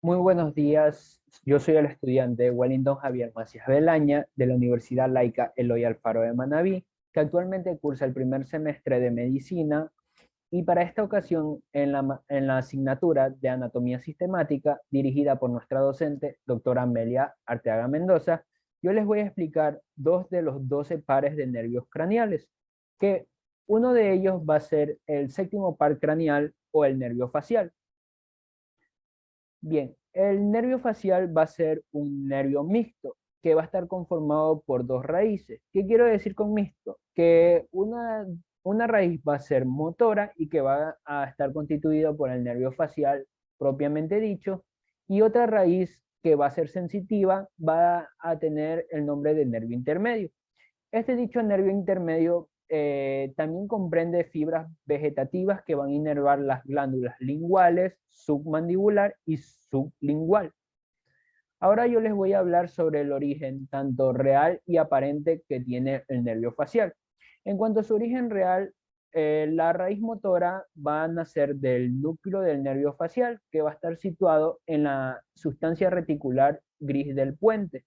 Muy buenos días, yo soy el estudiante Wellington Javier Macías Belaña de la Universidad Laica Eloy Alfaro de Manabí, que actualmente cursa el primer semestre de Medicina y para esta ocasión en la asignatura de Anatomía Sistemática dirigida por nuestra docente, doctora Amelia Arteaga Mendoza, yo les voy a explicar dos de los 12 pares de nervios craneales, que uno de ellos va a ser el séptimo par craneal o el nervio facial. Bien, el nervio facial va a ser un nervio mixto que va a estar conformado por dos raíces. ¿Qué quiero decir con mixto? Que una raíz va a ser motora y que va a estar constituida por el nervio facial propiamente dicho, y otra raíz que va a ser sensitiva va a tener el nombre de nervio intermedio. Este dicho nervio intermedio también comprende fibras vegetativas que van a inervar las glándulas linguales, submandibular y sublingual. Ahora yo les voy a hablar sobre el origen tanto real y aparente que tiene el nervio facial. En cuanto a su origen real, la raíz motora va a nacer del núcleo del nervio facial, que va a estar situado en la sustancia reticular gris del puente.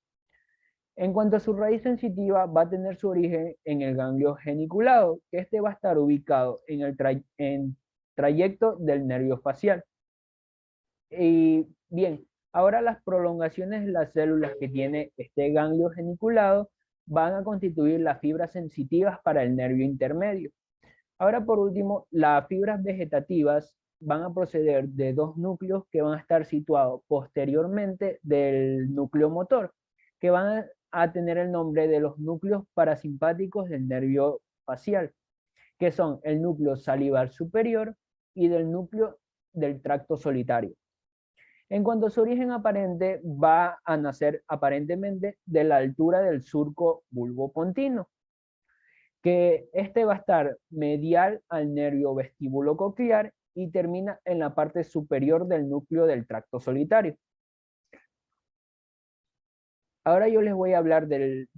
En cuanto a su raíz sensitiva, va a tener su origen en el ganglio geniculado, que este va a estar ubicado en el trayecto del nervio facial. Y bien, ahora las prolongaciones de las células que tiene este ganglio geniculado van a constituir las fibras sensitivas para el nervio intermedio. Ahora, por último, las fibras vegetativas van a proceder de dos núcleos que van a estar situados posteriormente del núcleo motor, que van a tener el nombre de los núcleos parasimpáticos del nervio facial, que son el núcleo salivar superior y del núcleo del tracto solitario. En cuanto a su origen aparente, va a nacer aparentemente de la altura del surco bulbopontino, que este va a estar medial al nervio vestíbulo coclear y termina en la parte superior del núcleo del tracto solitario. Ahora yo les voy a hablar del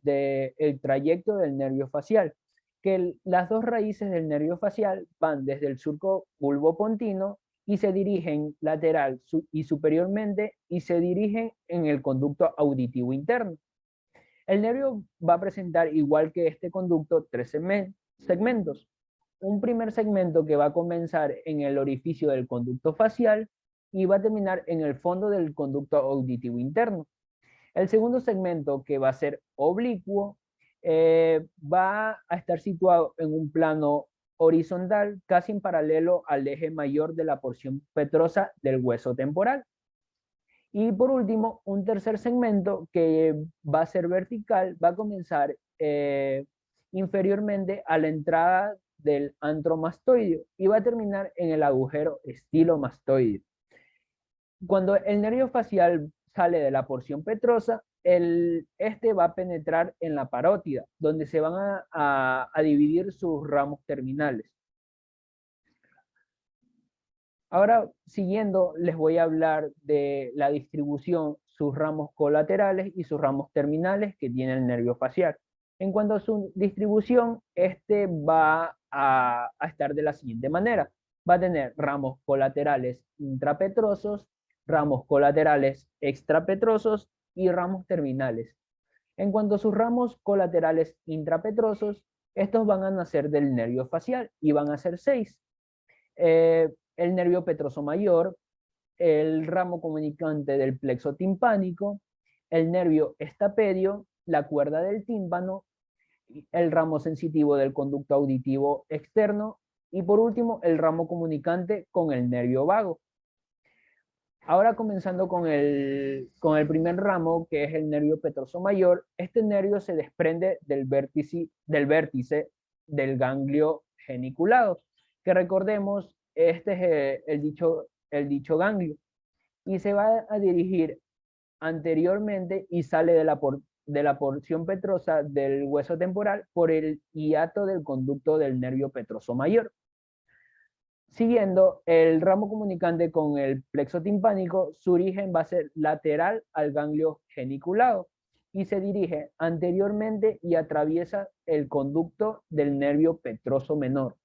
trayecto del nervio facial, que las dos raíces del nervio facial van desde el surco bulbopontino y se dirigen lateral y superiormente y se dirigen en el conducto auditivo interno. El nervio va a presentar, igual que este conducto, tres segmentos. Un primer segmento que va a comenzar en el orificio del conducto facial y va a terminar en el fondo del conducto auditivo interno. El segundo segmento, que va a ser oblicuo, va a estar situado en un plano horizontal, casi en paralelo al eje mayor de la porción petrosa del hueso temporal. Y por último, un tercer segmento que va a ser vertical, va a comenzar inferiormente a la entrada del antromastoideo y va a terminar en el agujero estilomastoideo. Cuando el nervio facial sale de la porción petrosa, este va a penetrar en la parótida, donde se van a dividir sus ramos terminales. Ahora, siguiendo, les voy a hablar de la distribución, sus ramos colaterales y sus ramos terminales que tiene el nervio facial. En cuanto a su distribución, este va a estar de la siguiente manera. Va a tener ramos colaterales intrapetrosos, ramos colaterales extrapetrosos y ramos terminales. En cuanto a sus ramos colaterales intrapetrosos, estos van a nacer del nervio facial y van a ser 6. El nervio petroso mayor, el ramo comunicante del plexo timpánico, el nervio estapedio, la cuerda del tímpano, el ramo sensitivo del conducto auditivo externo y por último el ramo comunicante con el nervio vago. Ahora comenzando con el primer ramo, que es el nervio petroso mayor, este nervio se desprende del vértice del ganglio geniculado, que recordemos, este es el dicho ganglio, y se va a dirigir anteriormente y sale de la porción petrosa del hueso temporal por el hiato del conducto del nervio petroso mayor. Siguiendo el ramo comunicante con el plexo timpánico, su origen va a ser lateral al ganglio geniculado y se dirige anteriormente y atraviesa el conducto del nervio petroso menor.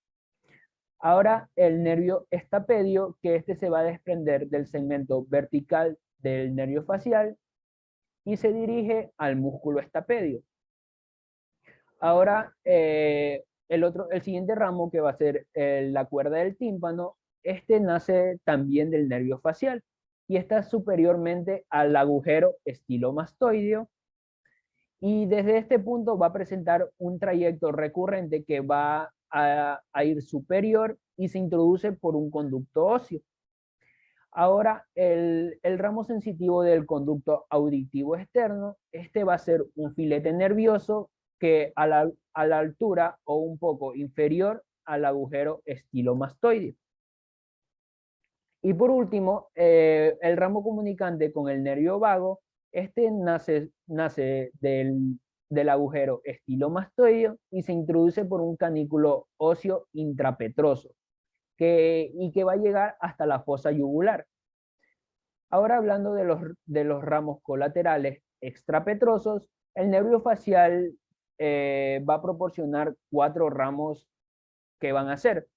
Ahora el nervio estapedio, que este se va a desprender del segmento vertical del nervio facial y se dirige al músculo estapedio. Ahora, el siguiente ramo que va a ser la cuerda del tímpano, este nace también del nervio facial y está superiormente al agujero estilomastoideo y desde este punto va a presentar un trayecto recurrente que va a ir superior y se introduce por un conducto óseo. Ahora, el ramo sensitivo del conducto auditivo externo, este va a ser un filete nervioso que a la altura o un poco inferior al agujero estilomastoideo. Y por último, el ramo comunicante con el nervio vago, este nace del agujero estilomastoideo y se introduce por un canículo óseo intrapetroso y que va a llegar hasta la fosa yugular. Ahora hablando de los ramos colaterales extrapetrosos, el nervio facial va a proporcionar 4 ramos que van a ser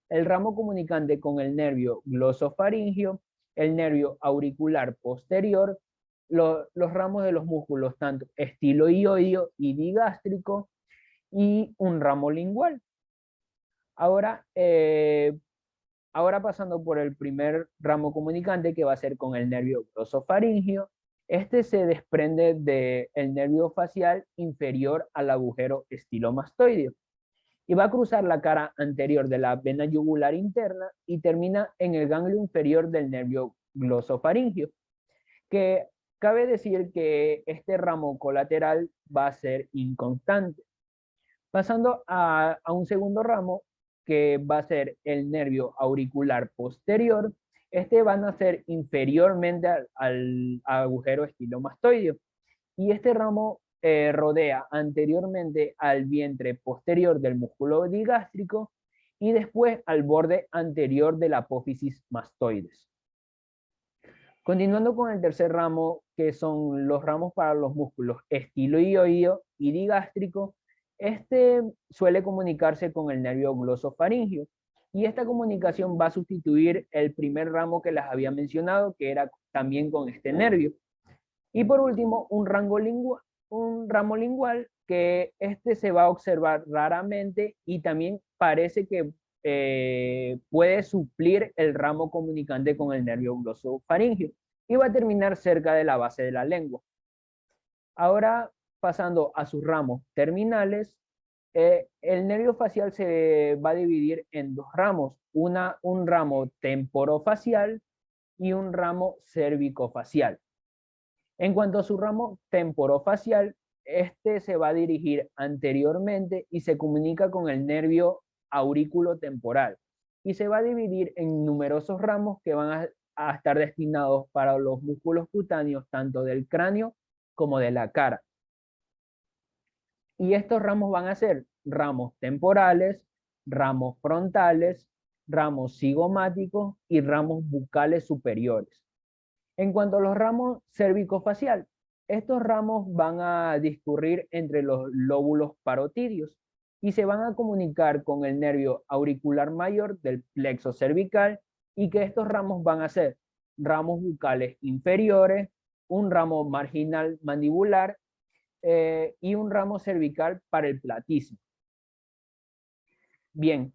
el ramo comunicante con el nervio glosofaringio, el nervio auricular posterior, los ramos de los músculos tanto estiloioideo y digástrico y un ramo lingual. Ahora, ahora pasando por el primer ramo comunicante que va a ser con el nervio glosofaringio, este se desprende del nervio facial inferior al agujero estilomastoideo y va a cruzar la cara anterior de la vena yugular interna y termina en el ganglio inferior del nervio glosofaringio, que cabe decir que este ramo colateral va a ser inconstante. Pasando a un segundo ramo, que va a ser el nervio auricular posterior, este va a nacer inferiormente al agujero estilomastoideo. Y este ramo rodea anteriormente al vientre posterior del músculo digástrico y después al borde anterior de la apófisis mastoides. Continuando con el tercer ramo, que son los ramos para los músculos estiloioideo y digástrico, este suele comunicarse con el nervio glosofaringio y esta comunicación va a sustituir el primer ramo que les había mencionado, que era también con este nervio. Y por último, un ramo lingual que este se va a observar raramente y también parece que puede suplir el ramo comunicante con el nervio glosofaringio y va a terminar cerca de la base de la lengua. Ahora, pasando a sus ramos terminales, el nervio facial se va a dividir en 2 ramos, un ramo temporofacial y un ramo cervicofacial. En cuanto a su ramo temporofacial, este se va a dirigir anteriormente y se comunica con el nervio aurículo temporal y se va a dividir en numerosos ramos que van a estar destinados para los músculos cutáneos tanto del cráneo como de la cara. Y estos ramos van a ser ramos temporales, ramos frontales, ramos cigomáticos y ramos bucales superiores. En cuanto a los ramos cervicofacial, estos ramos van a discurrir entre los lóbulos parotidios y se van a comunicar con el nervio auricular mayor del plexo cervical y que estos ramos van a ser ramos bucales inferiores, un ramo marginal mandibular y un ramo cervical para el platismo. Bien,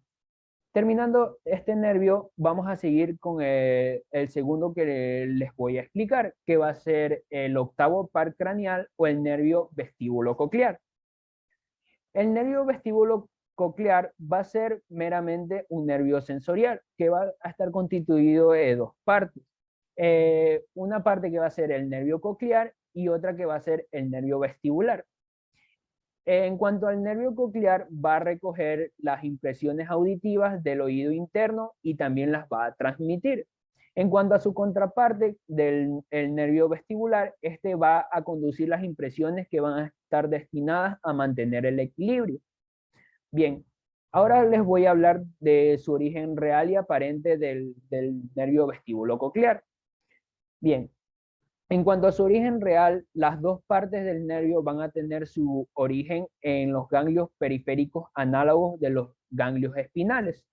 terminando este nervio, vamos a seguir con el segundo que les voy a explicar, que va a ser el octavo par craneal o el nervio vestíbulo coclear. El nervio vestíbulo coclear va a ser meramente un nervio sensorial que va a estar constituido de 2 partes. Una parte que va a ser el nervio coclear y otra que va a ser el nervio vestibular. En cuanto al nervio coclear, va a recoger las impresiones auditivas del oído interno y también las va a transmitir. En cuanto a su contraparte del nervio vestibular, este va a conducir las impresiones que van a estar destinadas a mantener el equilibrio. Bien, ahora les voy a hablar de su origen real y aparente del nervio vestíbulo coclear. Bien, en cuanto a su origen real, las 2 partes del nervio van a tener su origen en los ganglios periféricos análogos de los ganglios espinales.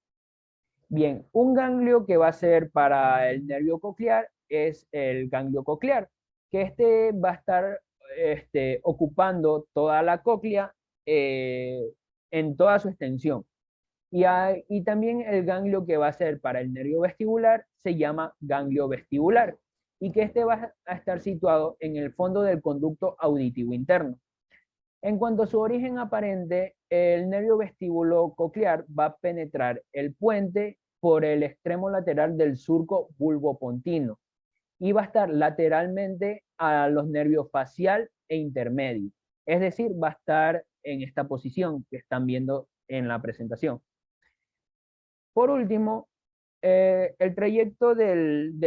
Bien, un ganglio que va a ser para el nervio coclear es el ganglio coclear, que este va a estar ocupando toda la cóclea en toda su extensión. Y también el ganglio que va a ser para el nervio vestibular se llama ganglio vestibular y que este va a estar situado en el fondo del conducto auditivo interno. En cuanto a su origen aparente, el nervio vestíbulo coclear va a penetrar el puente por el extremo lateral del surco bulbopontino y va a estar lateralmente a los nervios facial e intermedio. Es decir, va a estar en esta posición que están viendo en la presentación. Por último, el trayecto del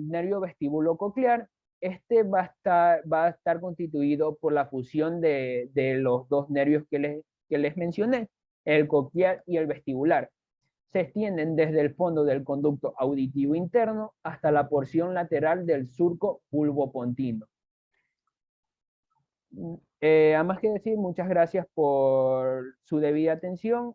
nervio vestíbulo coclear, este va a estar constituido por la fusión de los dos nervios que les mencioné, el coclear y el vestibular. Se extienden desde el fondo del conducto auditivo interno hasta la porción lateral del surco bulbopontino. A más que decir, muchas gracias por su debida atención.